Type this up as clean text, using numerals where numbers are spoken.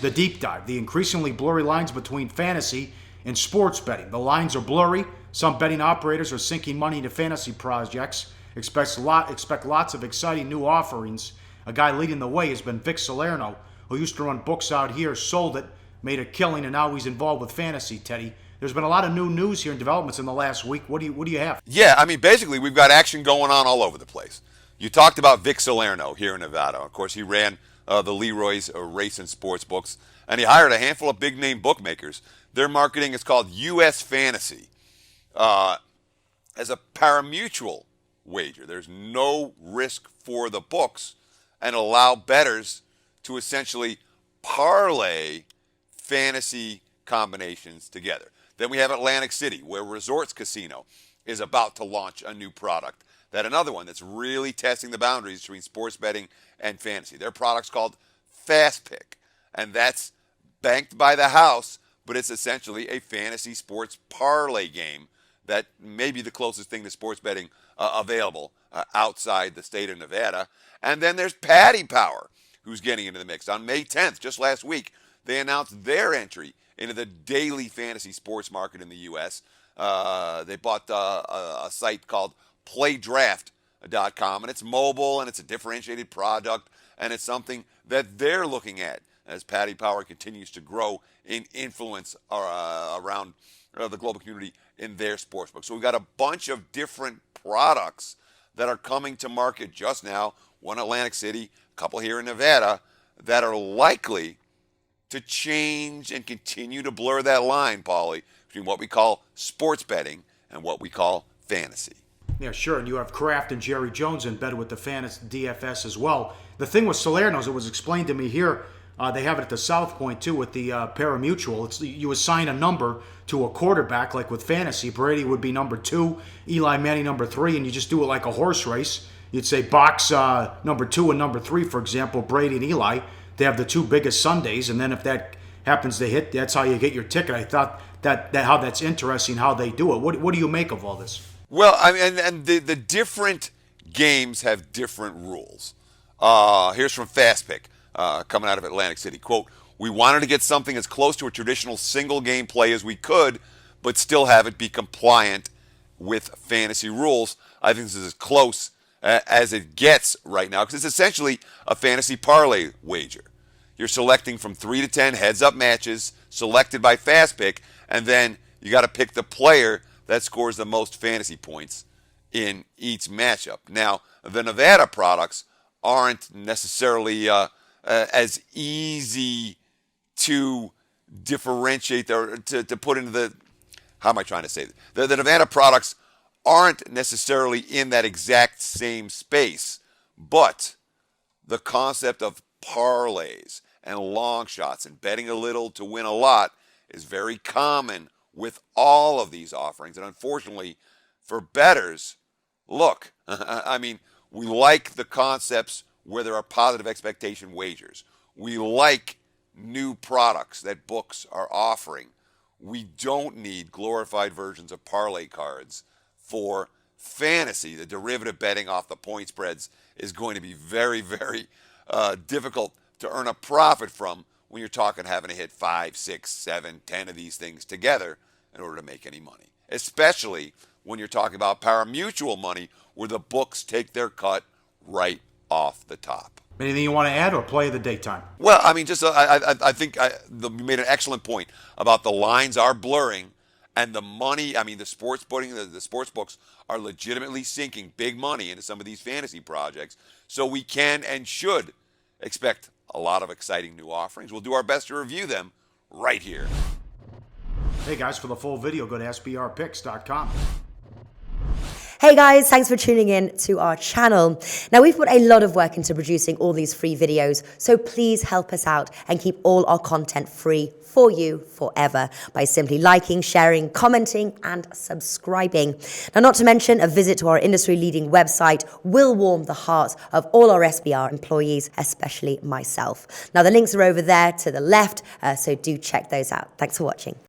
The deep dive, the increasingly blurry lines between fantasy and sports betting. The lines are blurry. Some betting operators are sinking money into fantasy projects. Expect lots of exciting new offerings. A guy leading the way has been Vic Salerno, who used to run books out here, sold it, made a killing, and now he's involved with fantasy, Teddy. There's been a lot of new news here and developments in the last week. What do you have? Yeah, I mean, basically, we've got action going on all over the place. You talked about Vic Salerno here in Nevada. Of course, he ran the Leroy's Race and Sports Books, and he hired a handful of big-name bookmakers. Their marketing is called U.S. Fantasy. As a pari-mutuel wager, there's no risk for the books and allow bettors to essentially parlay fantasy combinations together. Then we have Atlantic City, where Resorts Casino is about to launch a new product. That another one that's really testing the boundaries between sports betting and fantasy. Their product's called FastPick, and that's banked by the house, but it's essentially a fantasy sports parlay game that may be the closest thing to sports betting available outside the state of Nevada. And then there's Paddy Power, who's getting into the mix. On May 10th, just last week, they announced their entry into the daily fantasy sports market in the U.S. They bought a site called playdraft.com, and it's mobile, and it's a differentiated product, and it's something that they're looking at as Paddy Power continues to grow in influence around the global community in their sportsbook. So we've got a bunch of different products that are coming to market just now, one Atlantic City, a couple here in Nevada, that are likely to change and continue to blur that line, Pauly, between what we call sports betting and what we call fantasy. Yeah, sure. And you have Kraft and Jerry Jones in bed with the fantasy DFS as well. The thing with Salerno's, it was explained to me here, they have it at the South Point too with the pari-mutuel. It's you assign a number to a quarterback, like with fantasy. Brady would be number 2, Eli Manning number 3, and you just do it like a horse race. You'd say box number 2 and number 3, for example, Brady and Eli. They have the 2 biggest Sundays, and then if that happens to hit, that's how you get your ticket. I thought that how that's interesting how they do it. What do you make of all this? Well, I mean, and the different games have different rules. Here's from FastPick, coming out of Atlantic City. Quote, "We wanted to get something as close to a traditional single game play as we could, but still have it be compliant with fantasy rules. I think this is as close as it gets right now, because it's essentially a fantasy parlay wager. You're selecting from 3 to 10 heads-up matches selected by FastPick, and then you got to pick the player that scores the most fantasy points in each matchup. Now, the Nevada products aren't necessarily as easy to differentiate or to put into the, how am I trying to say this? The Nevada products aren't necessarily in that exact same space, but the concept of parlays and long shots and betting a little to win a lot is very common with all of these offerings. And unfortunately, for bettors, look, I mean, we like the concepts where there are positive expectation wagers. We like new products that books are offering. We don't need glorified versions of parlay cards for fantasy. The derivative betting off the point spreads is going to be very, very difficult to earn a profit from when you're talking having to hit 5, 6, 7, 10 of these things together in order to make any money, especially when you're talking about pari-mutuel money where the books take their cut right off the top. Anything you want to add or play of the daytime? Well, I mean, just I think you made an excellent point about the lines are blurring and the money. I mean, the sports betting, the sports books are legitimately sinking big money into some of these fantasy projects. So we can and should expect a lot of exciting new offerings. We'll do our best to review them right here. Hey guys, for the full video, go to sbrpicks.com. Hey guys, thanks for tuning in to our channel. Now, we've put a lot of work into producing all these free videos, so please help us out and keep all our content free for you forever by simply liking, sharing, commenting, and subscribing. Now, not to mention, a visit to our industry-leading website will warm the hearts of all our SBR employees, especially myself. Now, the links are over there to the left, so do check those out. Thanks for watching.